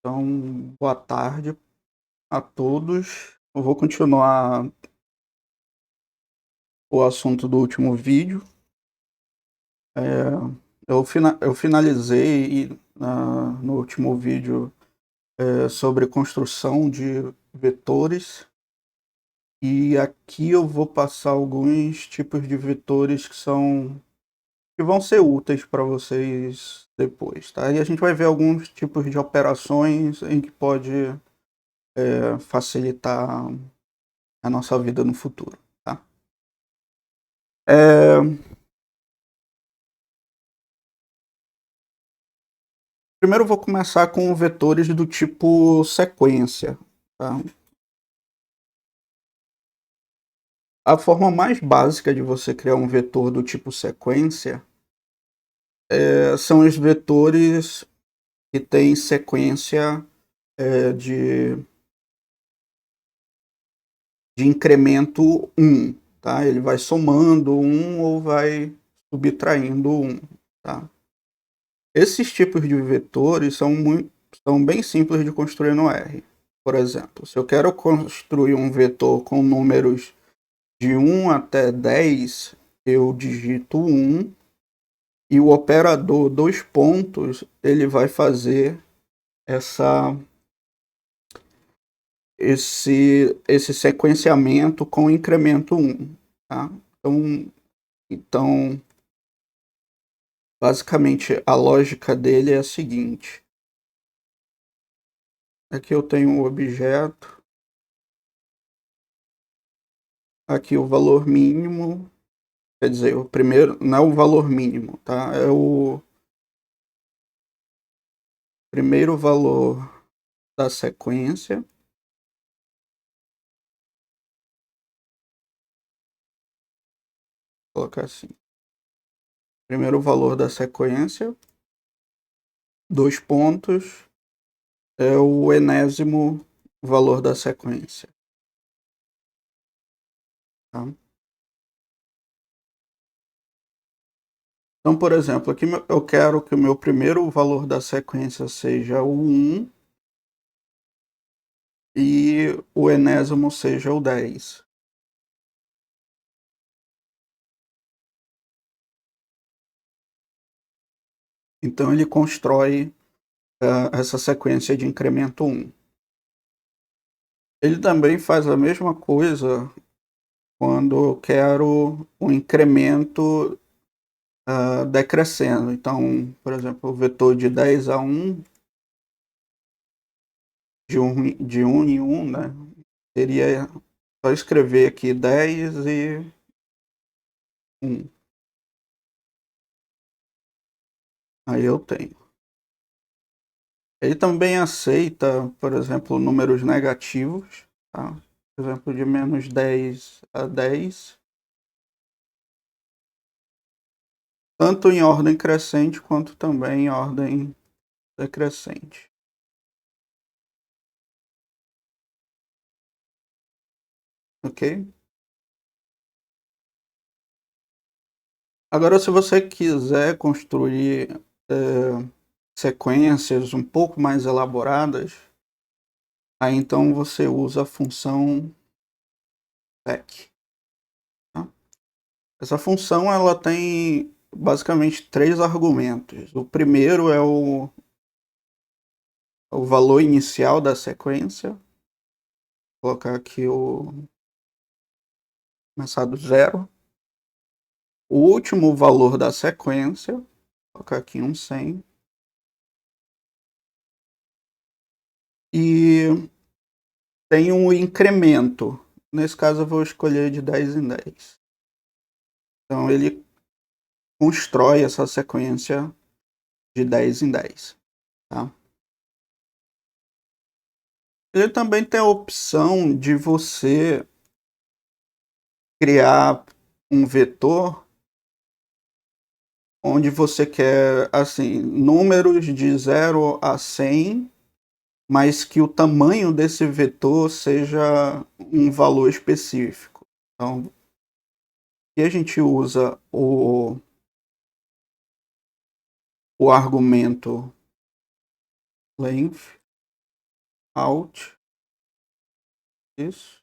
Então, boa tarde a todos. Eu vou continuar o assunto do último vídeo. Eu finalizei no último vídeo sobre construção de vetores. E aqui eu vou passar alguns tipos de vetores que vão ser úteis para vocês depois, tá? E a gente vai ver alguns tipos de operações em que pode facilitar a nossa vida no futuro, tá? É, Primeiro eu vou começar com vetores do tipo sequência, tá? A forma mais básica de você criar um vetor do tipo sequência são os vetores que têm sequência de incremento 1, tá? Ele vai somando 1 ou vai subtraindo 1, tá? Esses tipos de vetores são bem simples de construir no R. Por exemplo, se eu quero construir um vetor com números de 1 até 10, eu digito 1 e o operador dois pontos ele vai fazer essa esse sequenciamento com incremento 1, tá? Então, basicamente a lógica dele é a seguinte: aqui eu tenho um objeto, aqui o valor mínimo, quer dizer, o primeiro não é o valor mínimo, tá? É o primeiro valor da sequência. Vou colocar assim. Primeiro valor da sequência, dois pontos, é o enésimo valor da sequência. Tá? Então, por exemplo, aqui eu quero que o meu primeiro valor da sequência seja o 1 e o enésimo seja o 10. Então ele constrói essa sequência de incremento 1. Ele também faz a mesma coisa quando eu quero um incremento decrescendo. Então, por exemplo, o vetor de 10 a 1, de 1 em 1, né? Seria só escrever aqui 10 e 1. Aí eu tenho. Ele também aceita, por exemplo, números negativos, tá? Por exemplo, de menos 10 a 10, tanto em ordem crescente quanto também em ordem decrescente. Ok? Agora, se você quiser construir sequências um pouco mais elaboradas, aí então você usa a função sec. Tá? Essa função ela tem basicamente três argumentos. O primeiro é o valor inicial da sequência. Vou colocar aqui o começar do zero. O último valor da sequência. Vou colocar aqui um 100. E tem um incremento. Nesse caso eu vou escolher de 10 em 10. Então ele constrói essa sequência de 10 em 10. Tá? Ele também tem a opção de você criar um vetor onde você quer assim números de 0 a 100, mas que o tamanho desse vetor seja um valor específico. Então, aqui a gente usa o argumento length, Alt. Isso.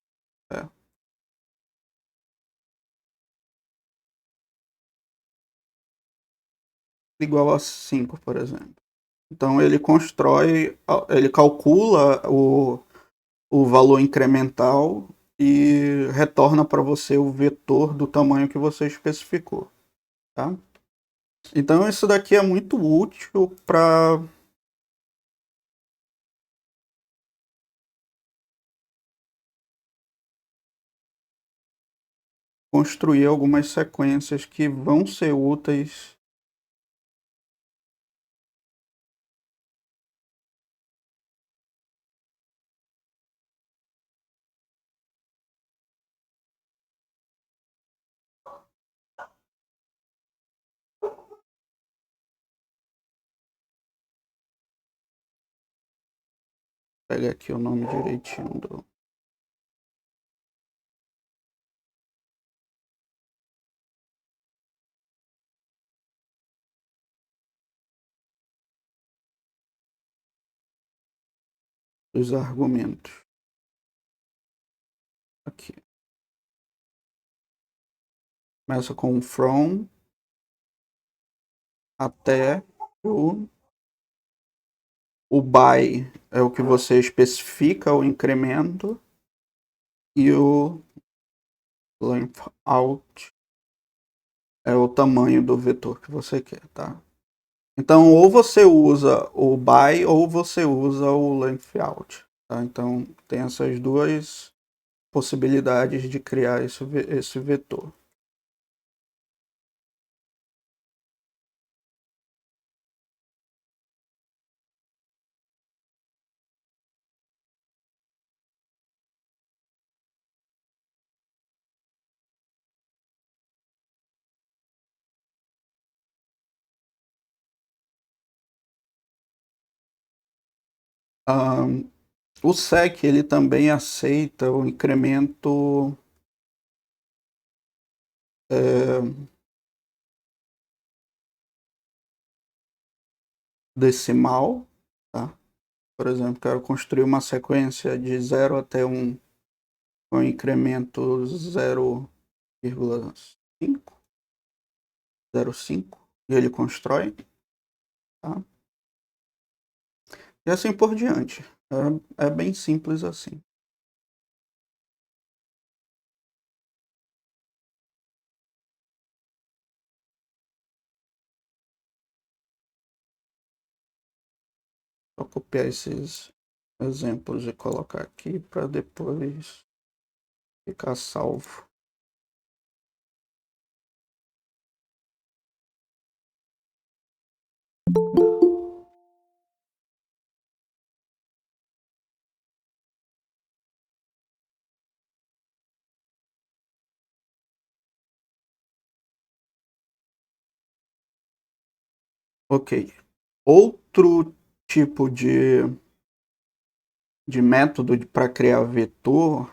Igual a 5, por exemplo. Então ele ele calcula o valor incremental e retorna para você o vetor do tamanho que você especificou, tá? Então isso daqui é muito útil para construir algumas sequências que vão ser úteis. Pega aqui o nome direitinho dos argumentos. Aqui. Começa com from até o by é o que você especifica o incremento e o length out é o tamanho do vetor que você quer, tá? Então, ou você usa o by ou você usa o length out, tá? Então, tem essas duas possibilidades de criar esse vetor. O SEC ele também aceita o incremento decimal, tá? Por exemplo, quero construir uma sequência de 0 até 1 com incremento 0,5, 0,5, e ele constrói, tá? E assim por diante. É bem simples assim. Vou copiar esses exemplos e colocar aqui para depois ficar salvo. Ok. Outro tipo de método para criar vetor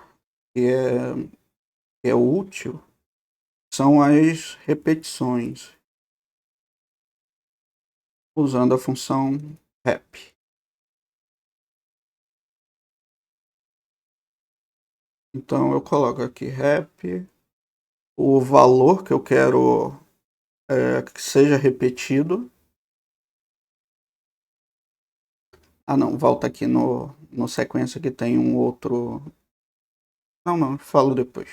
que é útil são as repetições, usando a função rep. Então eu coloco aqui rep, o valor que eu quero que seja repetido. Ah não, volta aqui no sequência que tem um outro... Não, falo depois.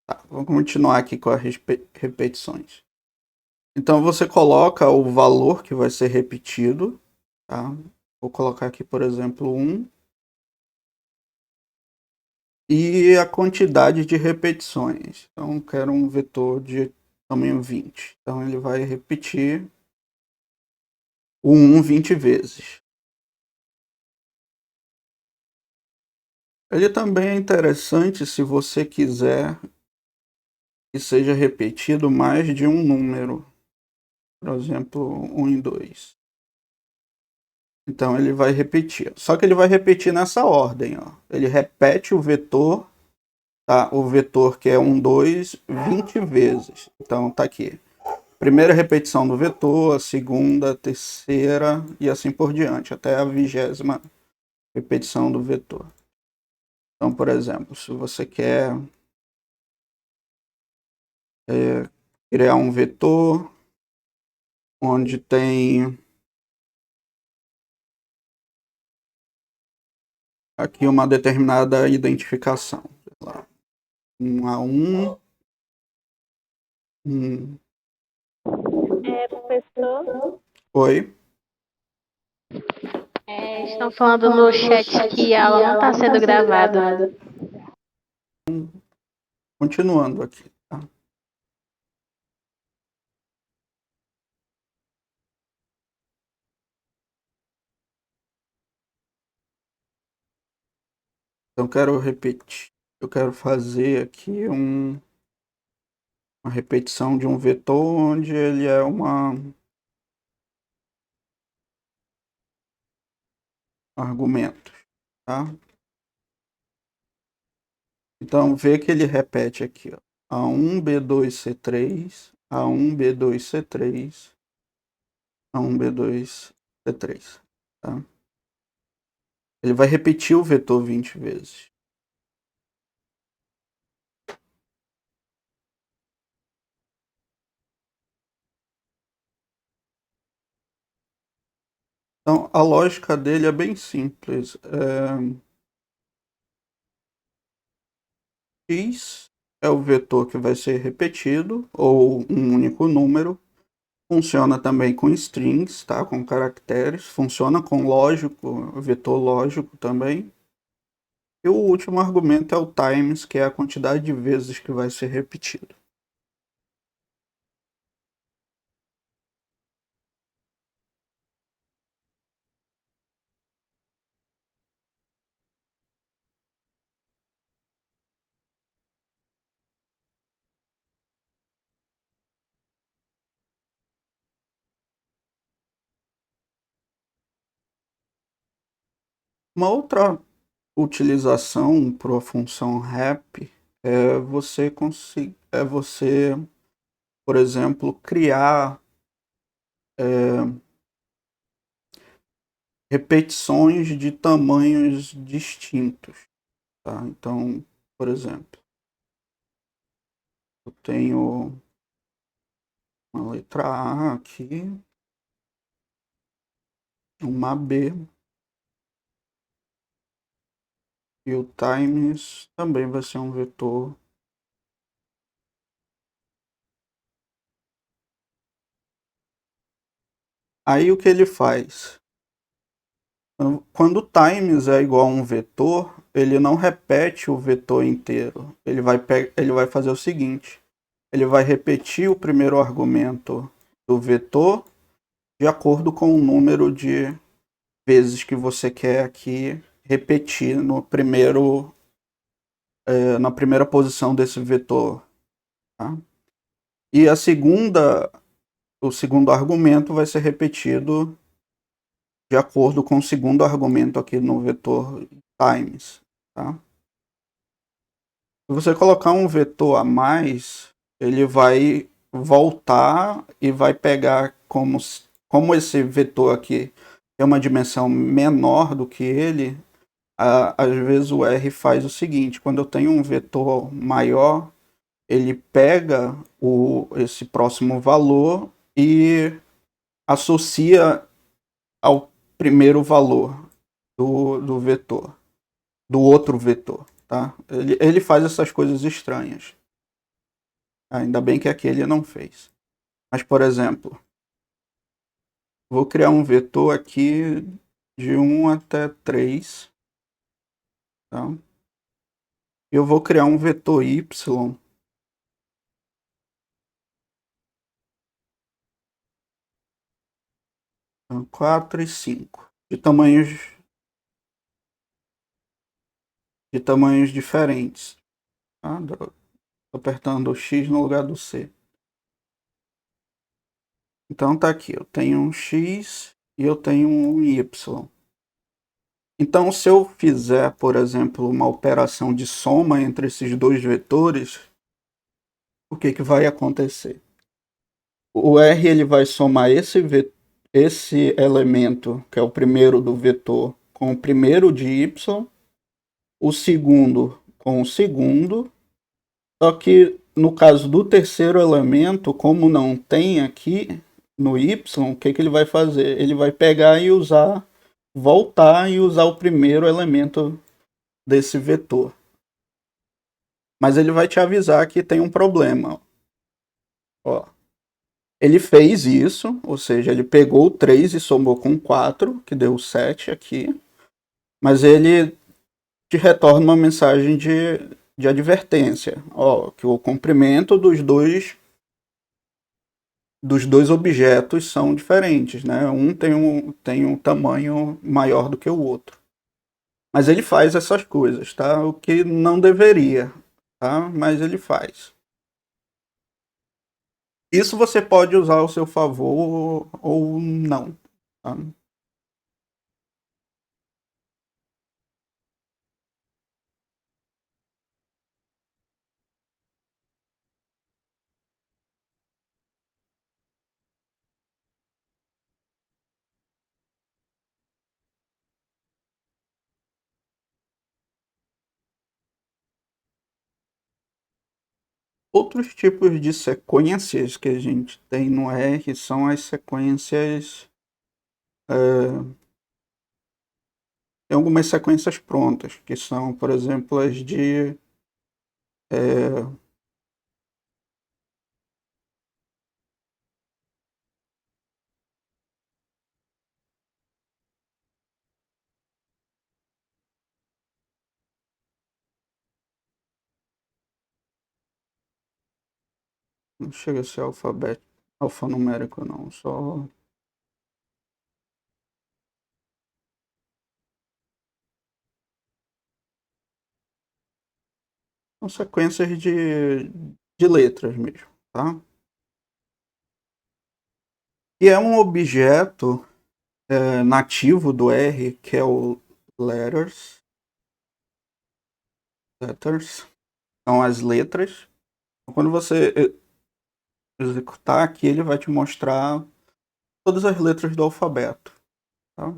Tá, vamos continuar aqui com as repetições. Então você coloca o valor que vai ser repetido, tá? Vou colocar aqui, por exemplo, 1. E a quantidade de repetições. Então quero um vetor de tamanho 20. Então ele vai repetir o 1 20 vezes. Ele também é interessante se você quiser que seja repetido mais de um número. Por exemplo, 1 e 2. Então ele vai repetir. Só que ele vai repetir nessa ordem. Ó. Ele repete o vetor, tá? O vetor que é 1, 2, 20 vezes. Então tá aqui. Primeira repetição do vetor, a segunda, a terceira e assim por diante, até a 20ª repetição do vetor. Então, por exemplo, se você quer criar um vetor onde tem aqui uma determinada identificação, sei lá, 1 a 1. Professor, Oi? estão falando no chat que a aula não está sendo gravada. Continuando aqui, tá? Então, quero repetir. Eu quero fazer aqui uma repetição de um vetor onde ele é argumento, tá? Então, vê que ele repete aqui, ó. A1, B2, C3, A1, B2, C3, A1, B2, C3, tá? Ele vai repetir o vetor 20 vezes. Então, a lógica dele é bem simples. X é o vetor que vai ser repetido, ou um único número. Funciona também com strings, tá? Com caracteres. Funciona com lógico, vetor lógico também. E o último argumento é o times, que é a quantidade de vezes que vai ser repetido. Uma outra utilização para a função rep é você, por exemplo, criar repetições de tamanhos distintos, tá? Então, por exemplo, eu tenho uma letra A aqui, uma B, e o times também vai ser um vetor. Aí o que ele faz? Quando times é igual a um vetor, ele não repete o vetor inteiro. Ele vai fazer o seguinte: ele vai repetir o primeiro argumento do vetor de acordo com o número de vezes que você quer aqui repetir na primeira posição desse vetor. Tá? E o segundo argumento vai ser repetido de acordo com o segundo argumento aqui no vetor times. Tá? Se você colocar um vetor a mais, ele vai voltar e vai pegar como esse vetor aqui tem uma dimensão menor do que ele, às vezes o R faz o seguinte: quando eu tenho um vetor maior, ele pega esse próximo valor e associa ao primeiro valor do vetor, do outro vetor. Tá? Ele faz essas coisas estranhas. Ainda bem que aqui ele não fez. Mas, por exemplo, vou criar um vetor aqui de 1 até 3. Tá? Eu vou criar um vetor y, então, 4 e 5, de tamanhos diferentes. Tá? Tô apertando o X no lugar do C. Então tá aqui, eu tenho um X e eu tenho um Y. Então, se eu fizer, por exemplo, uma operação de soma entre esses dois vetores, o que vai acontecer? O R ele vai somar esse elemento, que é o primeiro do vetor, com o primeiro de y, o segundo com o segundo, só que no caso do terceiro elemento, como não tem aqui no y, o que ele vai fazer? Ele vai pegar e usar, voltar e usar o primeiro elemento desse vetor. Mas ele vai te avisar que tem um problema. Ó, ele fez isso, ou seja, ele pegou o 3 e somou com 4, que deu 7 aqui, mas ele te retorna uma mensagem de advertência, ó, que o comprimento dos dois objetos são diferentes, né? Um tem um tamanho maior do que o outro. Mas ele faz essas coisas, tá? O que não deveria, tá? Mas ele faz. Isso você pode usar ao seu favor ou não, tá? Outros tipos de sequências que a gente tem no R são as sequências. Tem algumas sequências prontas, que são, por exemplo, as de. É, não chega a ser alfanumérico, não. São sequências de letras mesmo, tá? E é um objeto nativo do R, que é o letters. Letters são as letras. Quando você executar aqui, ele vai te mostrar todas as letras do alfabeto. Tá?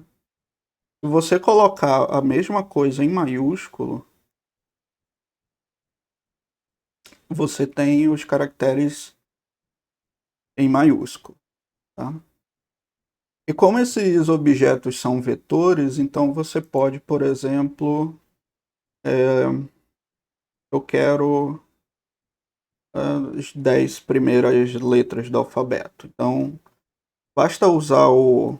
Se você colocar a mesma coisa em maiúsculo, você tem os caracteres em maiúsculo. Tá? E como esses objetos são vetores, então você pode, por exemplo, eu quero as 10 primeiras letras do alfabeto. Então, basta usar o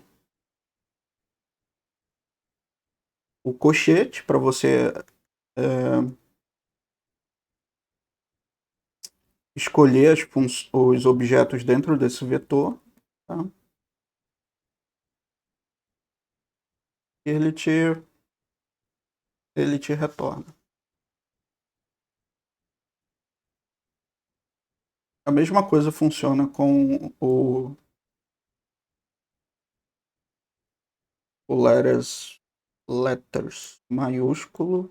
cochete para você escolher os objetos dentro desse vetor. Tá? E ele te retorna. A mesma coisa funciona com o letters maiúsculo.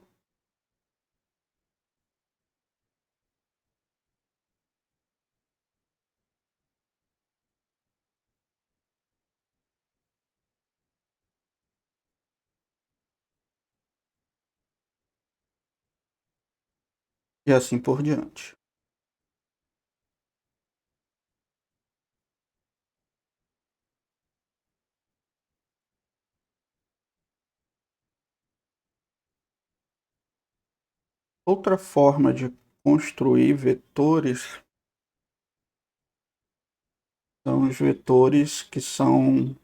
E assim por diante. Outra forma de construir vetores são os vetores que são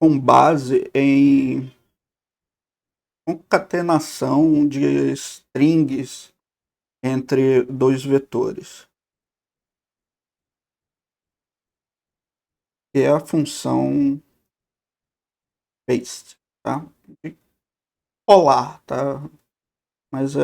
com base em concatenação de strings entre dois vetores, que é a função paste, tá? De colar, tá? Mas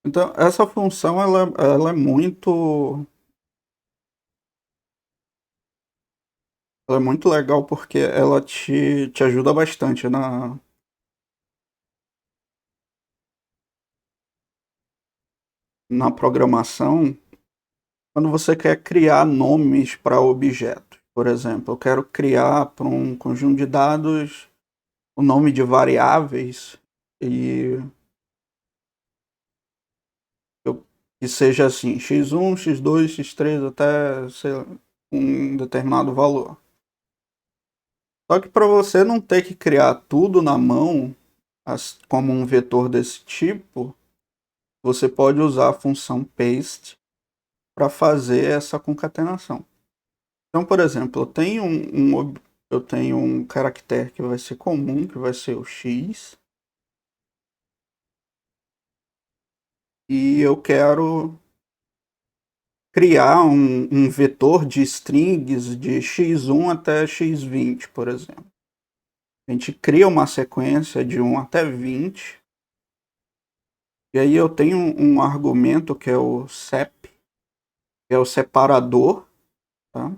então essa função ela é muito Ela é muito legal porque ela te ajuda bastante na programação quando você quer criar nomes para objetos. Por exemplo, eu quero criar para um conjunto de dados o nome de variáveis e eu, que seja assim, x1, x2, x3 até sei lá, um determinado valor. Só que para você não ter que criar tudo na mão, como um vetor desse tipo, você pode usar a função paste para fazer essa concatenação. Então, por exemplo, eu tenho um caractere que vai ser comum, que vai ser o x, e eu quero criar um vetor de strings de x1 até x20, por exemplo. A gente cria uma sequência de 1 até 20, e aí eu tenho um argumento que é o sep, que é o separador, tá?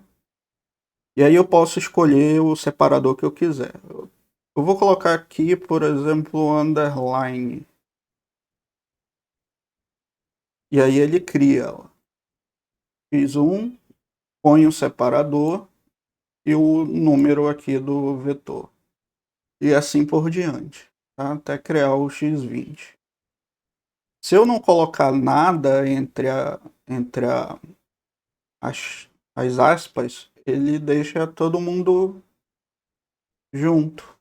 E aí eu posso escolher o separador que eu quiser. Eu vou colocar aqui, por exemplo, underline. E aí ele cria x1, põe o separador e o número aqui do vetor. E assim por diante, tá? Até criar o x20. Se eu não colocar nada entre as, as aspas, ele deixa todo mundo junto.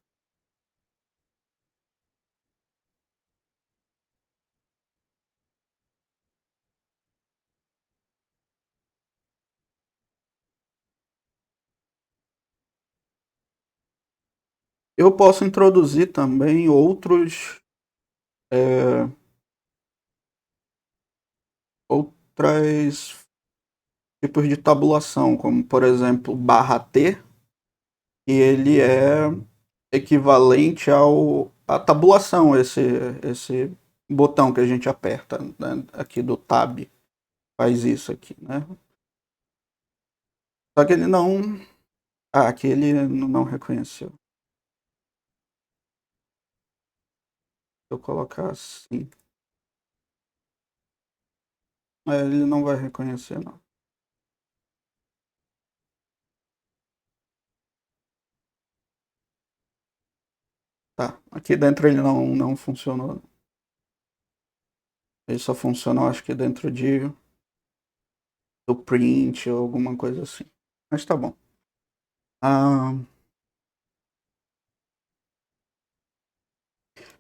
Eu posso introduzir também é, outras tipos de tabulação, como por exemplo barra T, e ele é equivalente à tabulação, esse botão que a gente aperta, né, aqui do tab, faz isso aqui, né? Só que ele não. Ah, aqui ele não reconheceu. Se eu colocar assim. Ele não vai reconhecer, não. Tá. Aqui dentro ele não funcionou. Ele só funciona, eu acho que dentro do print ou alguma coisa assim. Mas tá bom. Ah,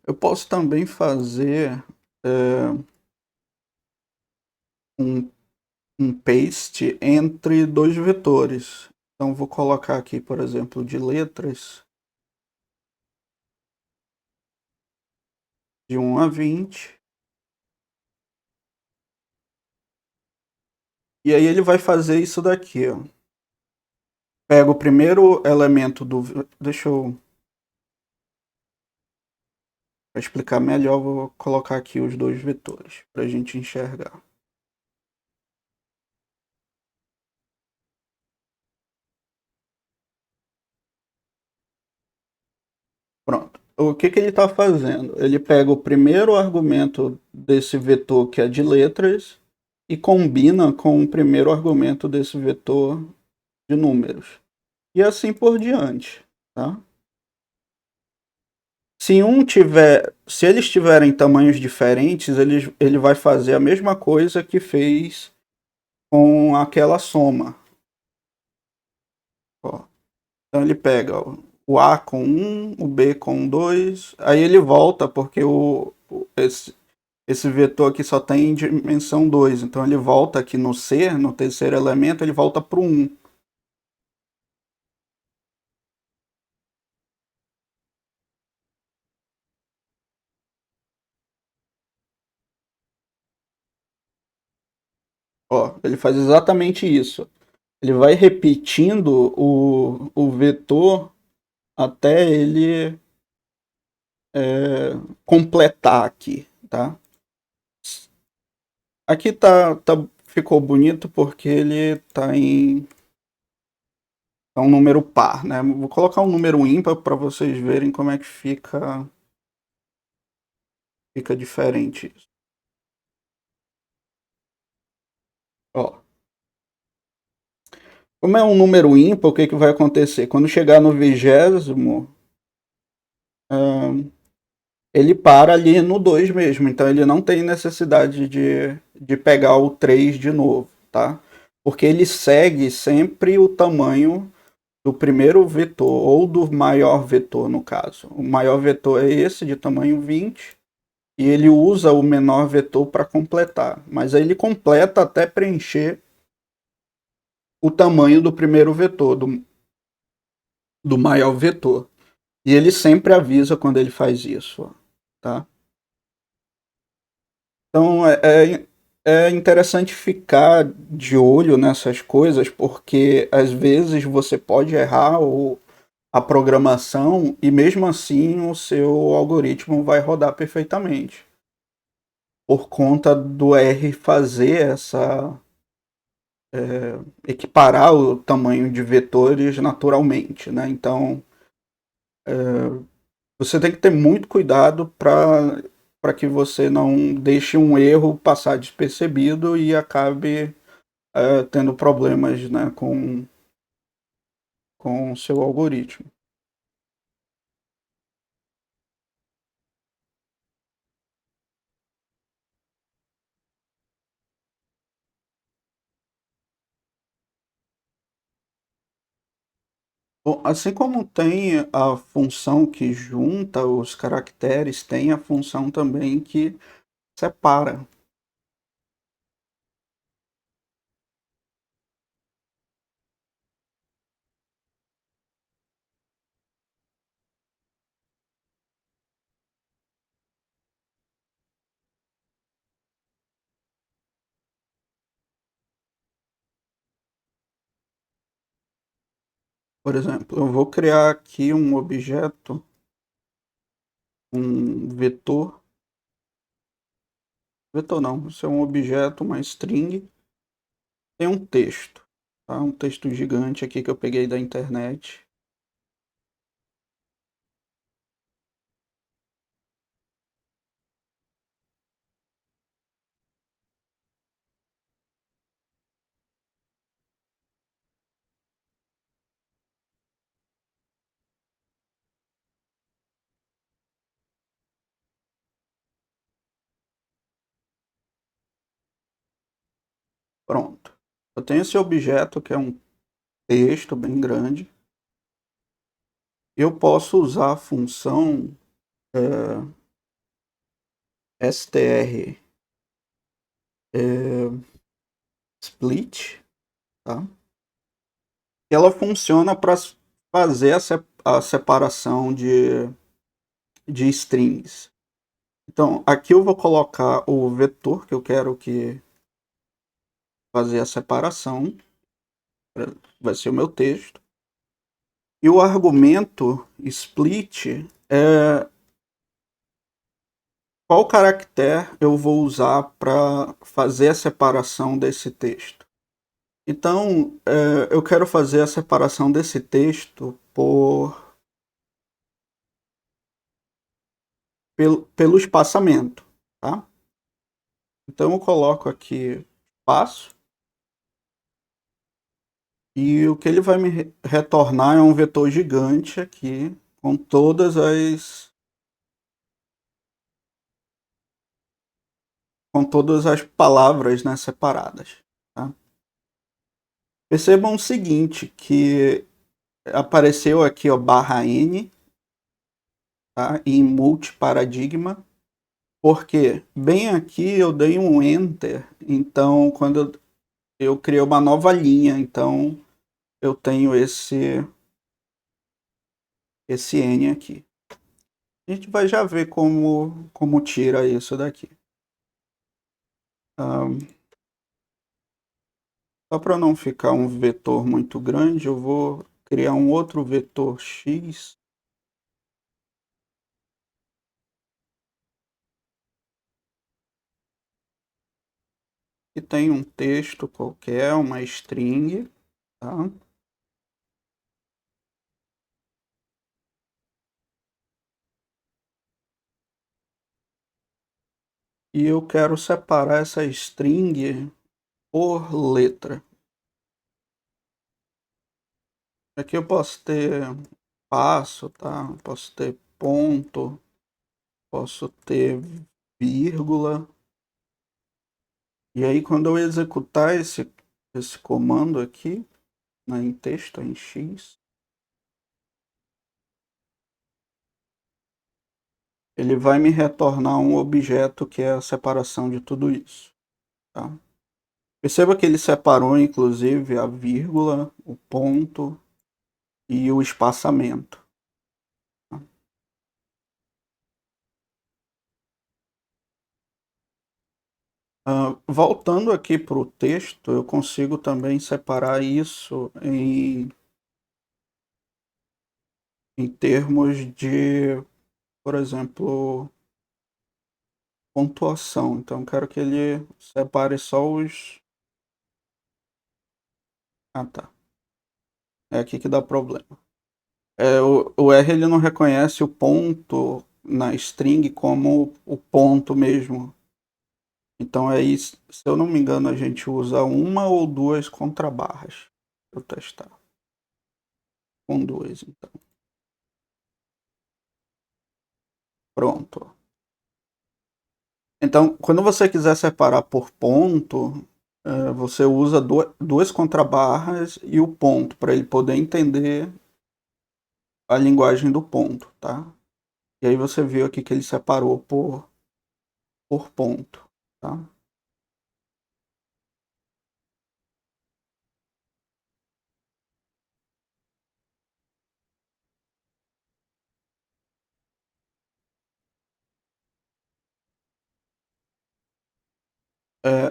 eu posso também fazer um, um paste entre dois vetores. Então vou colocar aqui, por exemplo, de letras de 1 a 20. E aí ele vai fazer isso daqui, ó. Pega o primeiro elemento do. Deixa eu. Para explicar melhor, vou colocar aqui os dois vetores para a gente enxergar. Pronto. O que ele está fazendo? Ele pega o primeiro argumento desse vetor que é de letras e combina com o primeiro argumento desse vetor de números. E assim por diante. Tá? Se eles tiverem tamanhos diferentes, ele vai fazer a mesma coisa que fez com aquela soma. Ó. Então ele pega o A com 1, o B com 2, aí ele volta, porque esse vetor aqui só tem dimensão 2, então ele volta aqui no C, no terceiro elemento, ele volta para o 1. Ó, ele faz exatamente isso. Ele vai repetindo o vetor até ele completar aqui, tá? Aqui ficou bonito porque ele tá É um número par, né? Vou colocar um número ímpar para vocês verem como é que fica diferente isso. Ó, como é um número ímpar, o que, que vai acontecer? Quando chegar no 20º, ele para ali no 2 mesmo. Então ele não tem necessidade de pegar o 3 de novo, tá? Porque ele segue sempre o tamanho do primeiro vetor, ou do maior vetor, no caso. O maior vetor é esse, de tamanho 20, e ele usa o menor vetor para completar. Mas aí ele completa até preencher o tamanho do primeiro vetor, do maior vetor. E ele sempre avisa quando ele faz isso, tá? Então é interessante ficar de olho nessas coisas, porque às vezes você pode errar a programação e mesmo assim o seu algoritmo vai rodar perfeitamente. Por conta do R fazer equiparar o tamanho de vetores naturalmente, né? Então você tem que ter muito cuidado para que você não deixe um erro passar despercebido e acabe tendo problemas, né, com o seu algoritmo. Bom, assim como tem a função que junta os caracteres, tem a função também que separa. Por exemplo, eu vou criar aqui um objeto, um vetor não, isso é um objeto, uma string, tem um texto, tá? Um texto gigante aqui que eu peguei da internet. Pronto. Eu tenho esse objeto que é um texto bem grande. Eu posso usar a função str split, tá? Ela funciona para fazer a separação de strings. Então, aqui eu vou colocar o vetor que eu quero que fazer a separação, vai ser o meu texto. E o argumento split é qual caractere eu vou usar para fazer a separação desse texto. Então, eu quero fazer a separação desse texto pelo espaçamento, tá? Então eu coloco aqui espaço e o que ele vai me retornar é um vetor gigante aqui com todas as palavras, né, separadas, tá? Percebam o seguinte, que apareceu aqui, ó, barra N, tá? Em multiparadigma, porque bem aqui eu dei um enter, então quando eu criei uma nova linha, então eu tenho esse N aqui. A gente vai já ver como tira isso daqui. Só para não ficar um vetor muito grande, eu vou criar um outro vetor x. Que tem um texto qualquer, uma string, tá? e eu quero separar essa string por letra. Aqui eu posso ter espaço, tá? Posso ter ponto, posso ter vírgula. E aí quando eu executar esse comando aqui, né, em texto, em X, ele vai me retornar um objeto que é a separação de tudo isso. Tá? Perceba que ele separou inclusive a vírgula, o ponto e o espaçamento. Tá? Voltando aqui para o texto, eu consigo também separar isso em termos de, por exemplo, pontuação. Então, eu quero que ele separe só os. Ah, tá. É aqui que dá problema. O R ele não reconhece o ponto na string como o ponto mesmo. Então aí, se eu não me engano, a gente usa uma ou duas contrabarras para testar. Com duas, então. Pronto. Então, quando você quiser separar por ponto, você usa duas contrabarras e o ponto para ele poder entender a linguagem do ponto, tá? E aí você viu aqui que ele separou por ponto, tá?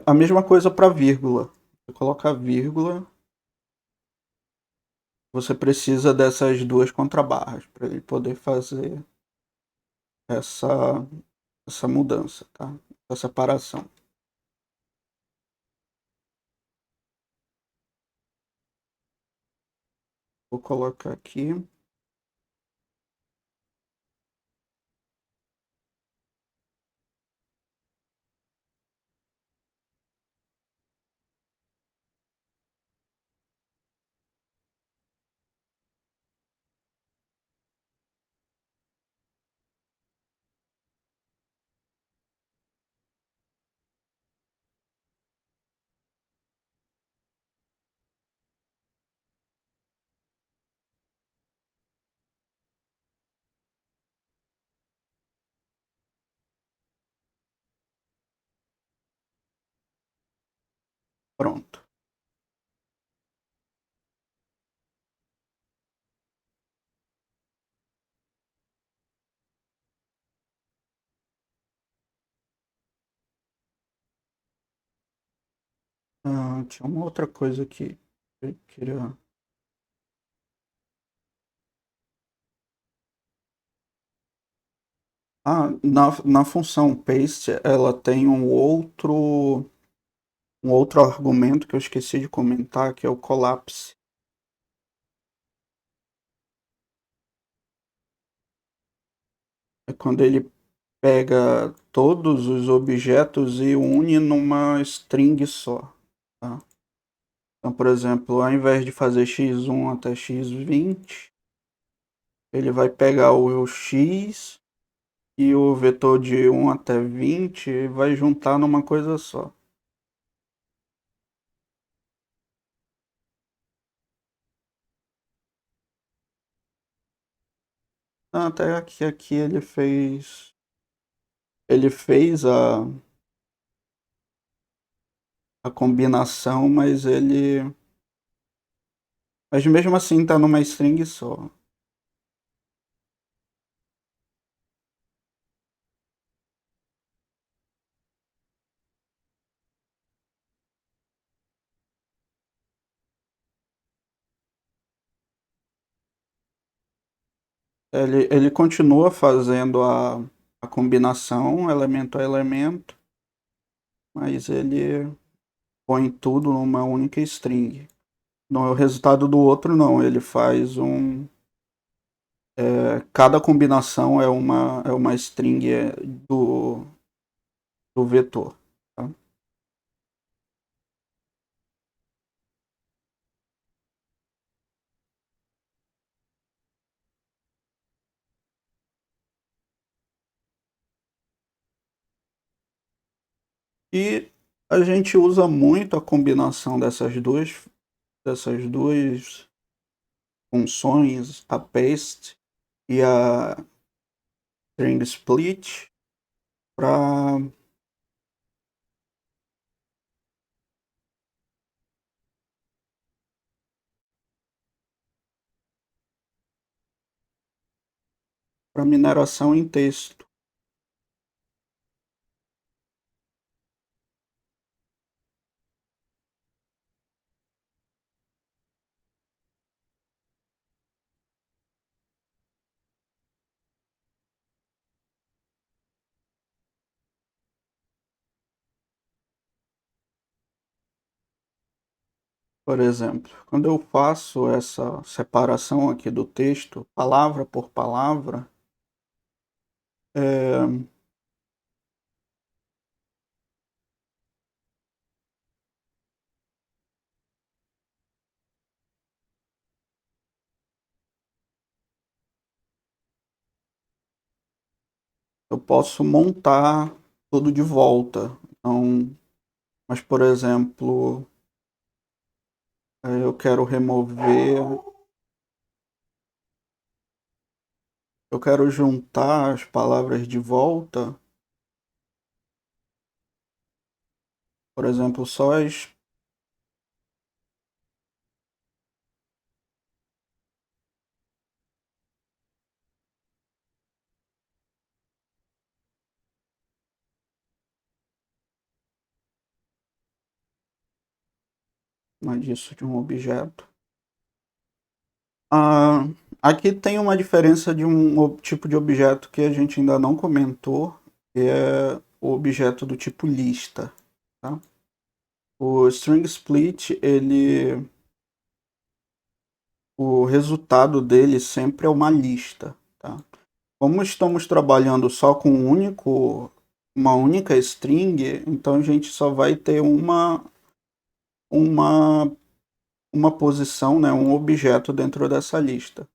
A mesma coisa para vírgula. Você coloca vírgula, você precisa dessas duas contrabarras para ele poder fazer essa, essa mudança, tá? Essa separação. Vou colocar aqui. Pronto. Tinha uma outra coisa que eu queria. Na função paste, ela tem um outro argumento que eu esqueci de comentar, que é o collapse. É quando ele pega todos os objetos e une numa string só. Tá? Então, por exemplo, ao invés de fazer x1 até x20, ele vai pegar o x e o vetor de 1 até 20 e vai juntar numa coisa só. Até aqui ele fez a combinação, mas mesmo assim tá numa string só. Ele continua fazendo a combinação elemento a elemento, mas ele põe tudo numa única string. No resultado do outro não, ele faz cada combinação é uma string do do vetor. Tá? E a gente usa muito a combinação dessas duas funções, a paste e a string split, para mineração em texto. Por exemplo, quando eu faço essa separação aqui do texto, palavra por palavra, é, eu posso montar tudo de volta. Então, mas, por exemplo, eu quero remover, eu quero juntar as palavras de volta, por exemplo, só as. Mas disso de um objeto. Ah, aqui tem uma diferença de um tipo de objeto que a gente ainda não comentou, que é o objeto do tipo lista. Tá? O string split, o resultado dele sempre é uma lista. Tá? Como estamos trabalhando só com uma única string, então a gente só vai ter uma, uma posição, né, um objeto dentro dessa lista.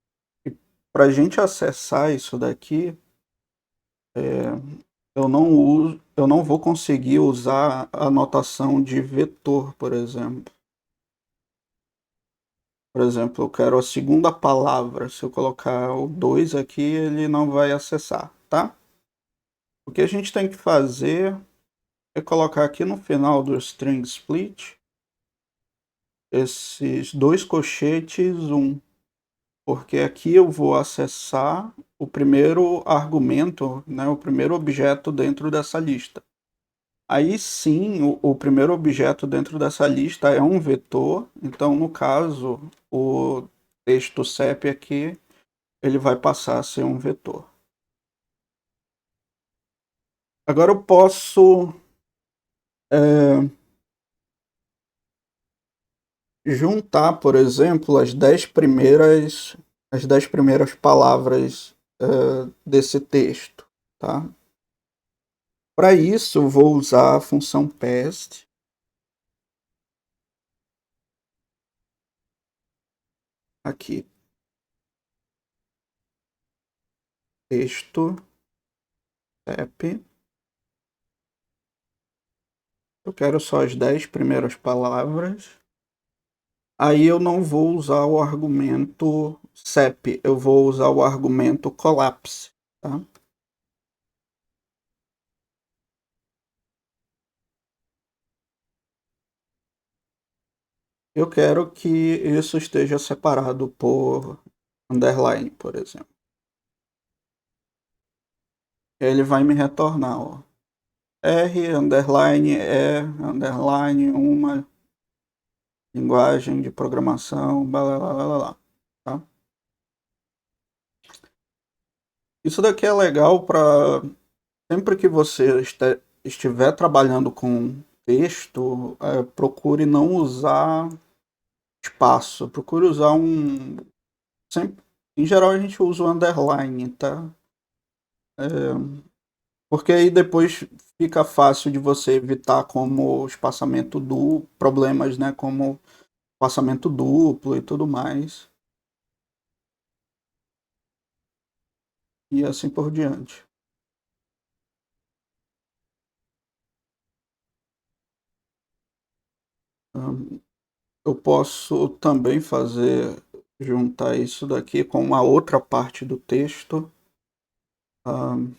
E para a gente acessar isso daqui, eu não vou conseguir usar a notação de vetor, por exemplo. Por exemplo, eu quero a segunda palavra. Se eu colocar o 2 aqui, ele não vai acessar, tá? O que a gente tem que fazer é colocar aqui no final do string split esses dois colchetes, porque aqui eu vou acessar o primeiro argumento, né, o primeiro objeto dentro dessa lista. Aí sim, o primeiro objeto dentro dessa lista é um vetor, então no caso, o texto CEP aqui, ele vai passar a ser um vetor. Agora eu posso juntar, por exemplo, as 10 primeiras palavras desse texto, tá? Para isso, eu vou usar a função paste. Aqui, texto, CEP. Eu quero só as 10 primeiras palavras. Aí eu não vou usar o argumento CEP, eu vou usar o argumento collapse, tá? Eu quero que isso esteja separado por underline, por exemplo. Ele vai me retornar, ó, R, underline, underline, uma linguagem de programação, blá, blá, blá, blá, blá, tá? Isso daqui é legal para sempre que você estiver trabalhando com texto, procure não usar espaço, procure usar sempre, em geral a gente usa o underline, tá? Porque aí depois fica fácil de você evitar como espaçamento duplo, problemas, né, como espaçamento duplo e tudo mais, e assim por diante. Hum, Eu posso também fazer, juntar isso daqui com uma outra parte do texto. Hum,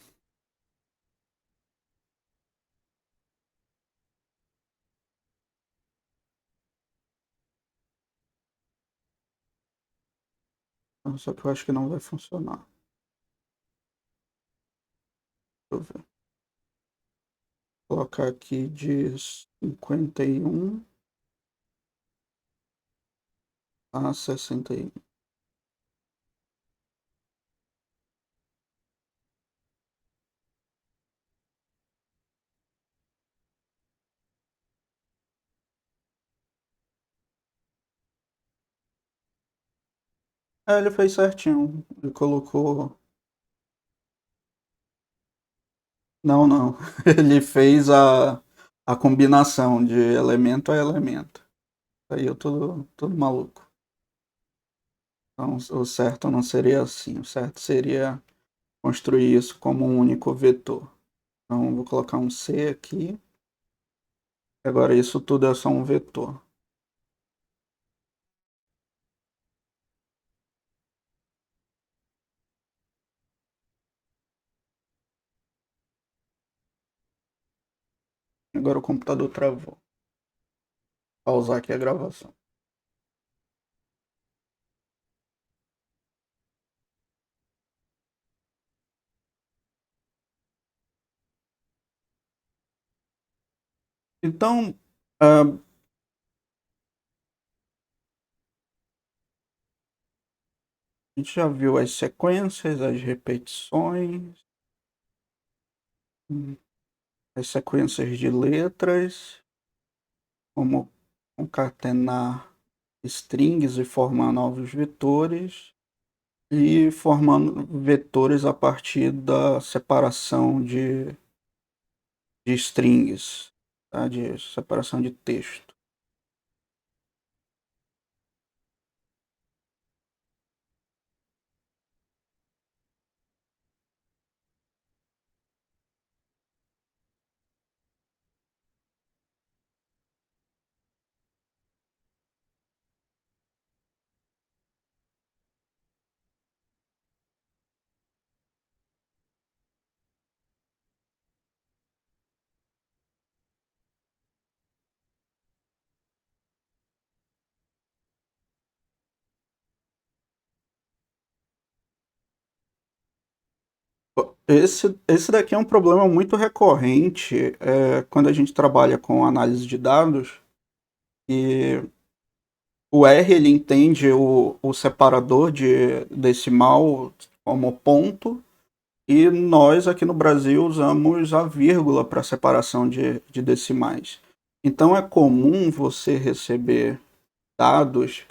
Só que eu acho que não vai funcionar. Deixa eu ver. Vou colocar aqui de 51 a 61. Ele fez certinho. Ele colocou. Não, não. Ele fez a combinação de elemento a elemento. Aí eu tudo maluco. Então, o certo não seria assim. O certo seria construir isso como um único vetor. Então, vou colocar um C aqui. Agora, isso tudo é só um vetor. Agora o computador travou. Vou pausar aqui a gravação. Então, a gente já viu as sequências, as repetições, as sequências de letras, como concatenar strings e formar novos vetores, e formando vetores a partir da separação de strings, tá? De separação de texto. Esse daqui é um problema muito recorrente quando a gente trabalha com análise de dados, e o R ele entende o separador de decimal como ponto, e nós aqui no Brasil usamos a vírgula para separação de decimais. Então é comum você receber dados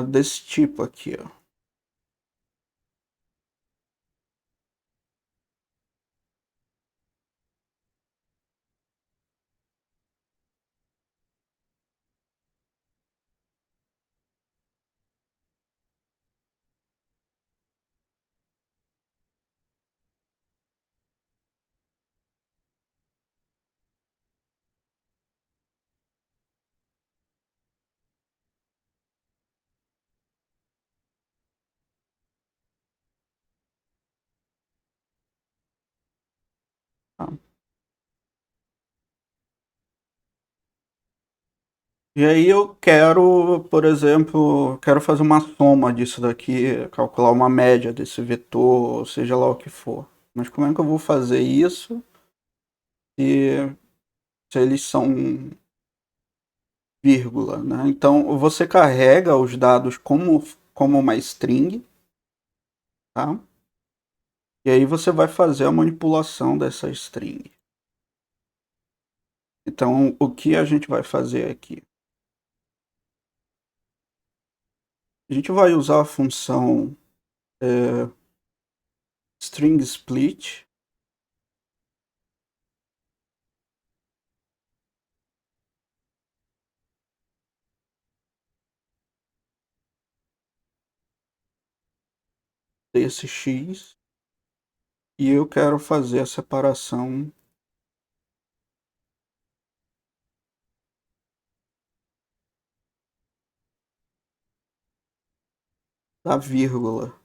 desse tipo aqui, ó. Tá? E aí eu quero, por exemplo, quero fazer uma soma disso daqui, calcular uma média desse vetor, seja lá o que for. Mas como é que eu vou fazer isso se, se eles são vírgula, né? Então você carrega os dados como uma string, tá? E aí você vai fazer a manipulação dessa string. Então o que a gente vai fazer aqui? A gente vai usar a função string split, desse x e eu quero fazer a separação da vírgula.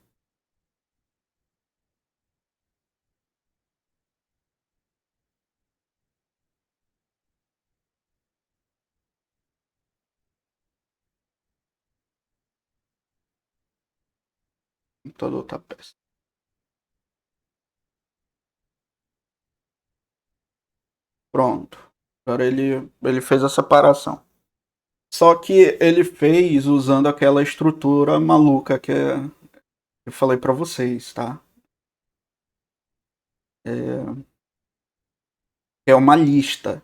Toda outra peça. Pronto. Agora ele fez a separação. Só que ele fez usando aquela estrutura maluca que eu falei para vocês, tá? É uma lista.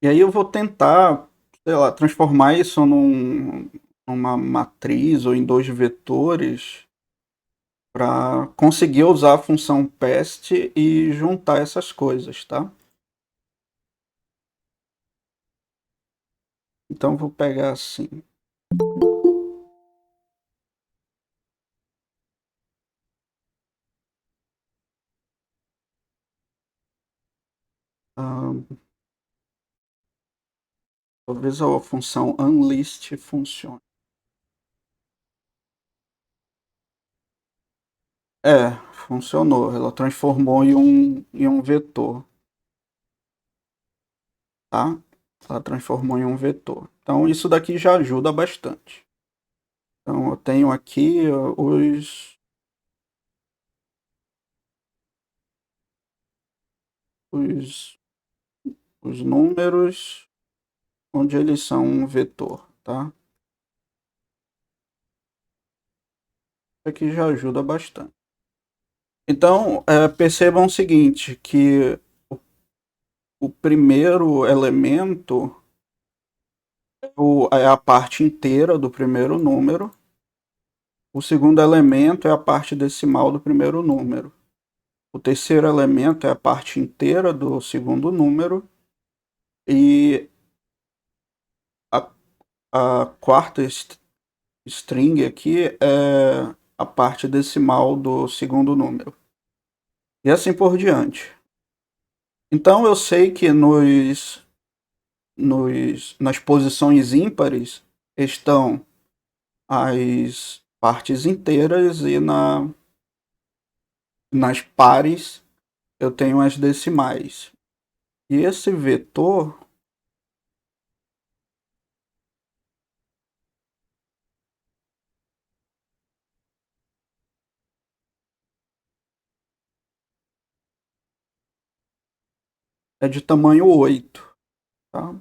E aí eu vou tentar, sei lá, transformar isso numa matriz ou em dois vetores para conseguir usar a função pest e juntar essas coisas, tá? Então vou pegar assim. Talvez a função unlist funcione. Funcionou. Ela transformou em um vetor, tá? Ela transformou em um vetor. Então isso daqui já ajuda bastante. Então eu tenho aqui os, os números onde eles são um vetor, tá? Isso aqui já ajuda bastante. Então, percebam o seguinte, que o primeiro elemento é a parte inteira do primeiro número. O segundo elemento é a parte decimal do primeiro número. O terceiro elemento é a parte inteira do segundo número. E a, a quarta string aqui é a parte decimal do segundo número. E assim por diante. Então eu sei que nas posições ímpares estão as partes inteiras e nas pares eu tenho as decimais. E esse vetor é de tamanho 8. Tá?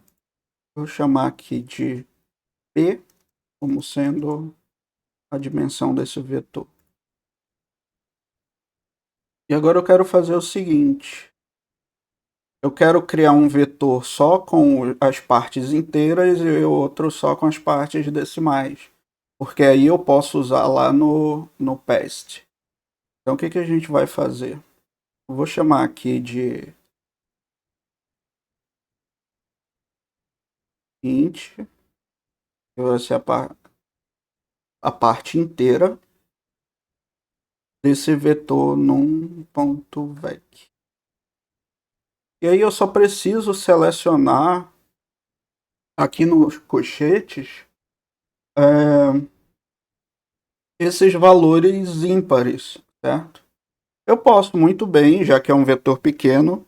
Vou chamar aqui de P como sendo a dimensão desse vetor. E agora eu quero fazer o seguinte. Eu quero criar um vetor só com as partes inteiras e outro só com as partes decimais. Porque aí eu posso usar lá no PEST. Então o que a gente vai fazer? Eu vou chamar aqui de int, que vai ser a parte inteira desse vetor num.vec. E aí eu só preciso selecionar aqui nos cochetes esses valores ímpares, certo? Eu posso muito bem, já que é um vetor pequeno,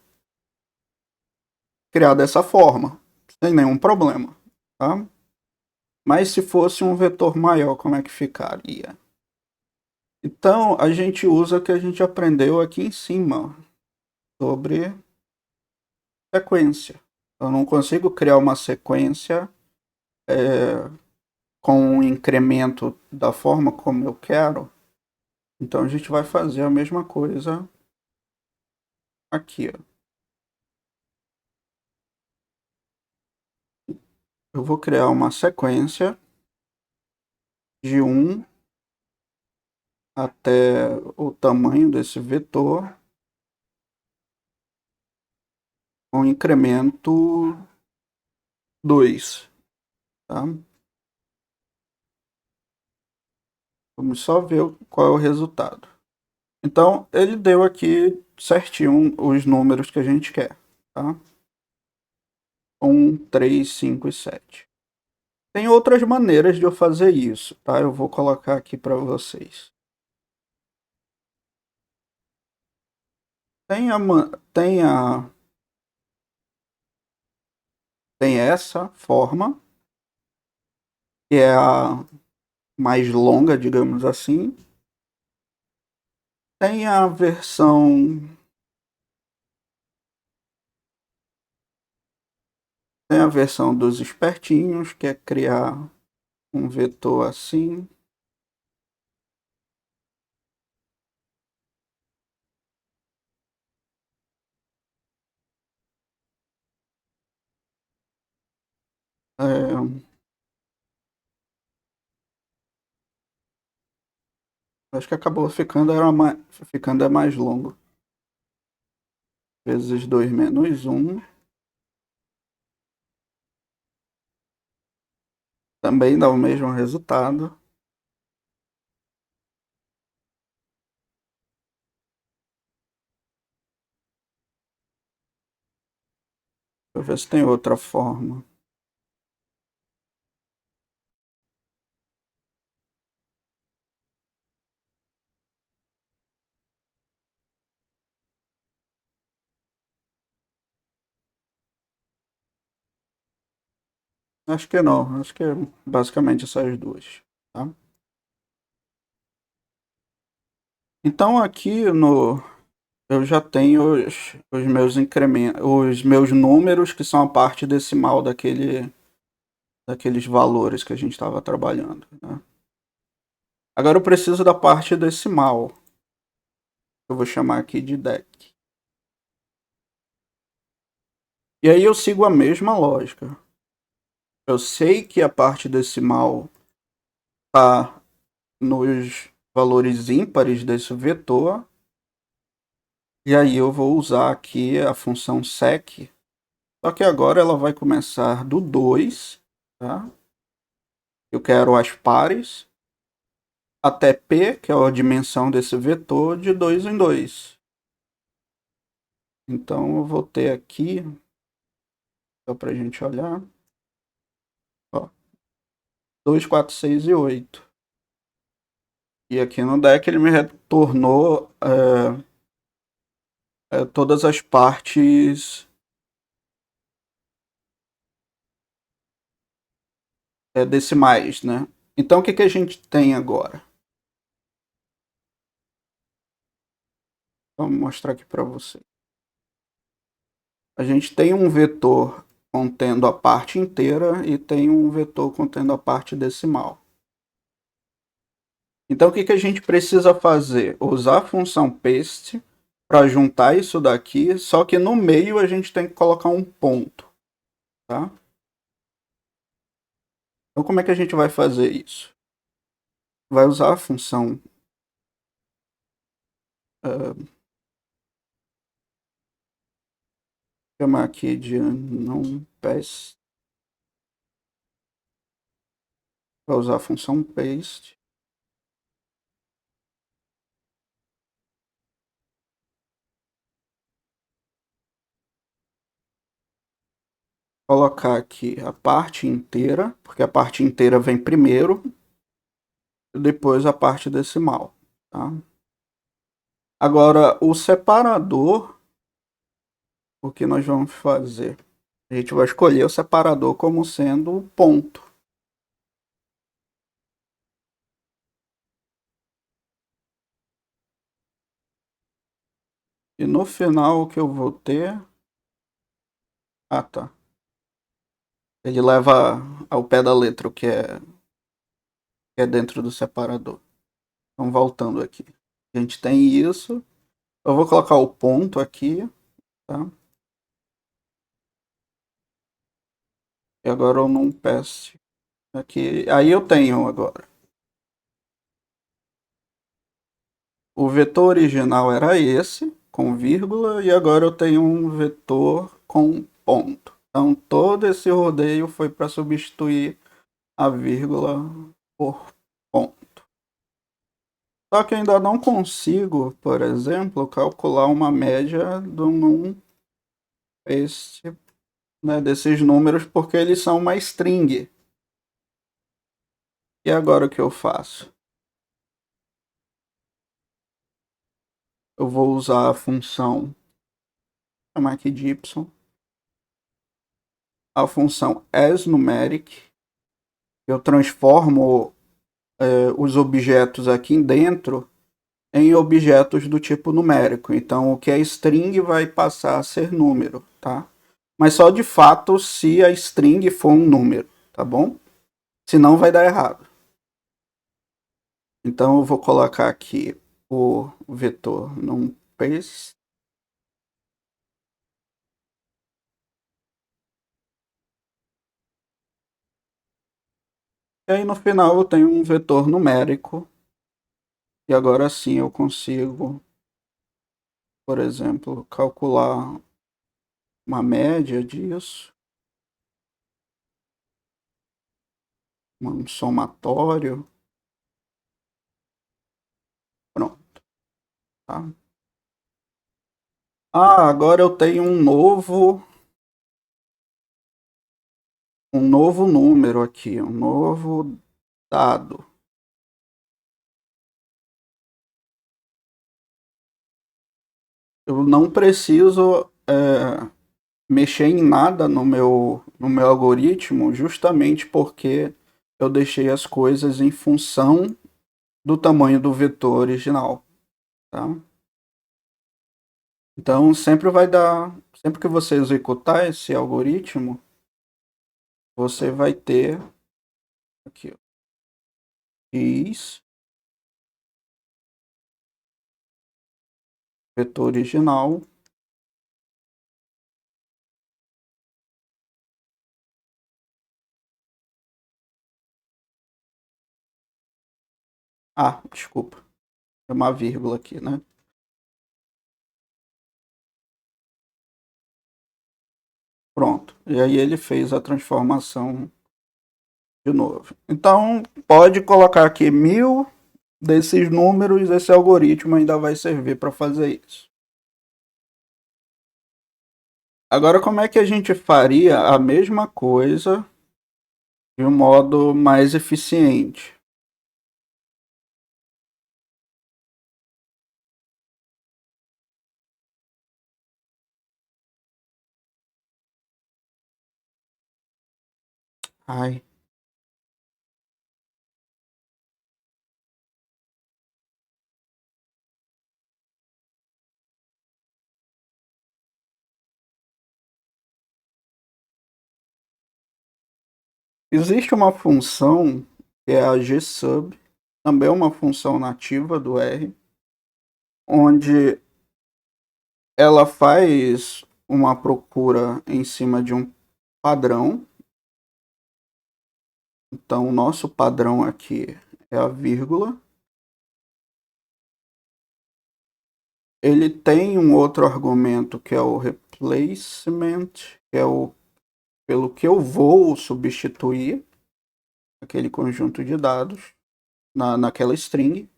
criar dessa forma, sem nenhum problema, tá? Mas se fosse um vetor maior, como é que ficaria? Então, a gente usa o que a gente aprendeu aqui em cima, sobre sequência. Eu não consigo criar uma sequência com um incremento da forma como eu quero. Então, a gente vai fazer a mesma coisa aqui. Ó. Eu vou criar uma sequência de 1 até o tamanho desse vetor com incremento 2, tá? Vamos só ver qual é o resultado. Então, ele deu aqui certinho os números que a gente quer, tá? 1, 3, 5 e 7. Tem outras maneiras de eu fazer isso, tá? Eu vou colocar aqui para vocês. Tem essa forma, que é a mais longa, digamos assim. Tem a versão dos espertinhos, que é criar um vetor assim. É, acho que acabou ficando é mais longo. Vezes 2 menos 1. Também dá o mesmo resultado. Deixa eu ver se tem outra forma. Acho que não. Acho que é basicamente essas duas. Tá? Então aqui no eu já tenho os meus incrementos, os meus números que são a parte decimal daqueles valores que a gente estava trabalhando. Né? Agora eu preciso da parte decimal. Eu vou chamar aqui de DEC. E aí eu sigo a mesma lógica. Eu sei que a parte decimal está nos valores ímpares desse vetor. E aí eu vou usar aqui a função sec. Só que agora ela vai começar do 2, tá? Eu quero as pares, até P, que é a dimensão desse vetor, de 2 em 2. Então eu vou ter aqui, só para a gente olhar, ó, 2, 4, 6 e 8. E aqui no deck ele me retornou todas as partes decimais, né? Então o que a gente tem agora? Vamos mostrar aqui para você. A gente tem um vetor contendo a parte inteira e tem um vetor contendo a parte decimal. Então o que a gente precisa fazer? Usar a função paste para juntar isso daqui, só que no meio a gente tem que colocar um ponto. Tá? Então como é que a gente vai fazer isso? Vai usar a função chamar aqui de não paste. Vai usar a função paste. Colocar aqui a parte inteira, porque a parte inteira vem primeiro, e depois a parte decimal. Tá? Agora, o separador, o que nós vamos fazer? A gente vai escolher o separador como sendo o ponto. E no final o que eu vou ter... Ah, tá. Ele leva ao pé da letra o que é dentro do separador. Então, voltando aqui. A gente tem isso. Eu vou colocar o ponto aqui, tá? E agora eu não peço aqui. Aí eu tenho agora O vetor original era esse, com vírgula, e agora eu tenho um vetor com ponto. Então todo esse rodeio foi para substituir a vírgula por ponto. Só que ainda não consigo, por exemplo, calcular uma média desses números, porque eles são uma string. E agora o que eu faço? Eu vou usar a função, chamar aqui de y, a função asNumeric. Eu transformo os objetos aqui dentro em objetos do tipo numérico. Então, o que é string vai passar a ser número, tá? Mas só de fato se a string for um número, tá bom? Senão vai dar errado. Então, eu vou colocar aqui o vetor numpaste. E aí, no final, eu tenho um vetor numérico. E agora sim eu consigo, por exemplo, calcular uma média disso, um somatório. Pronto, tá? Ah, agora eu tenho um novo número aqui, um novo dado. Eu não preciso mexer em nada no meu algoritmo, justamente porque eu deixei as coisas em função do tamanho do vetor original, tá? Então sempre que você executar esse algoritmo, você vai ter aqui, ó, x, vetor original, desculpa, é uma vírgula aqui, né? Pronto, e aí ele fez a transformação de novo. Então, pode colocar aqui 1000 desses números, esse algoritmo ainda vai servir para fazer isso. Agora, como é que a gente faria a mesma coisa de um modo mais eficiente? Ai, existe uma função que é a gsub, também é uma função nativa do R, onde ela faz uma procura em cima de um padrão. Então, o nosso padrão aqui é a vírgula. Ele tem um outro argumento que é o replacement, que é o pelo que eu vou substituir aquele conjunto de dados naquela string.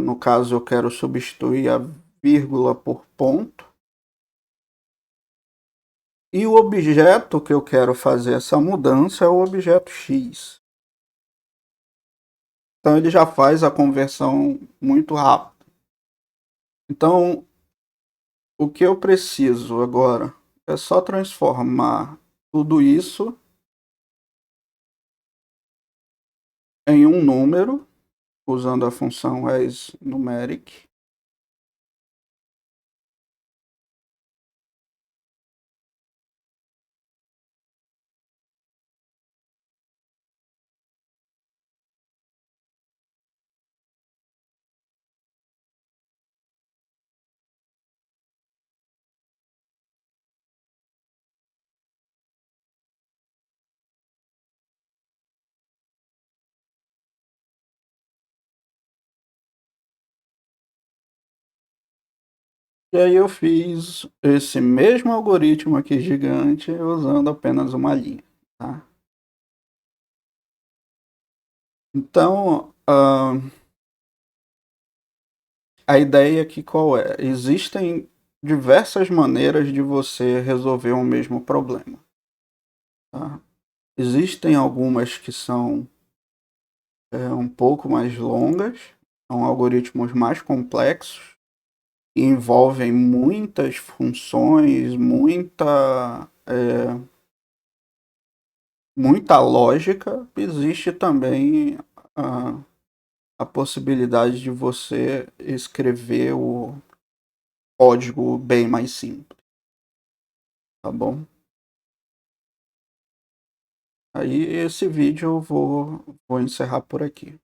No caso, eu quero substituir a vírgula por ponto. E o objeto que eu quero fazer essa mudança é o objeto x. Então ele já faz a conversão muito rápido. Então, o que eu preciso agora é só transformar tudo isso em um número, usando a função asNumeric. E aí eu fiz esse mesmo algoritmo aqui gigante usando apenas uma linha, tá? Então, a ideia aqui qual é? Existem diversas maneiras de você resolver o mesmo problema, tá? Existem algumas que são um pouco mais longas, são algoritmos mais complexos, que envolvem muitas funções, muita lógica. Existe também a possibilidade de você escrever o código bem mais simples, tá bom? Aí esse vídeo eu vou encerrar por aqui.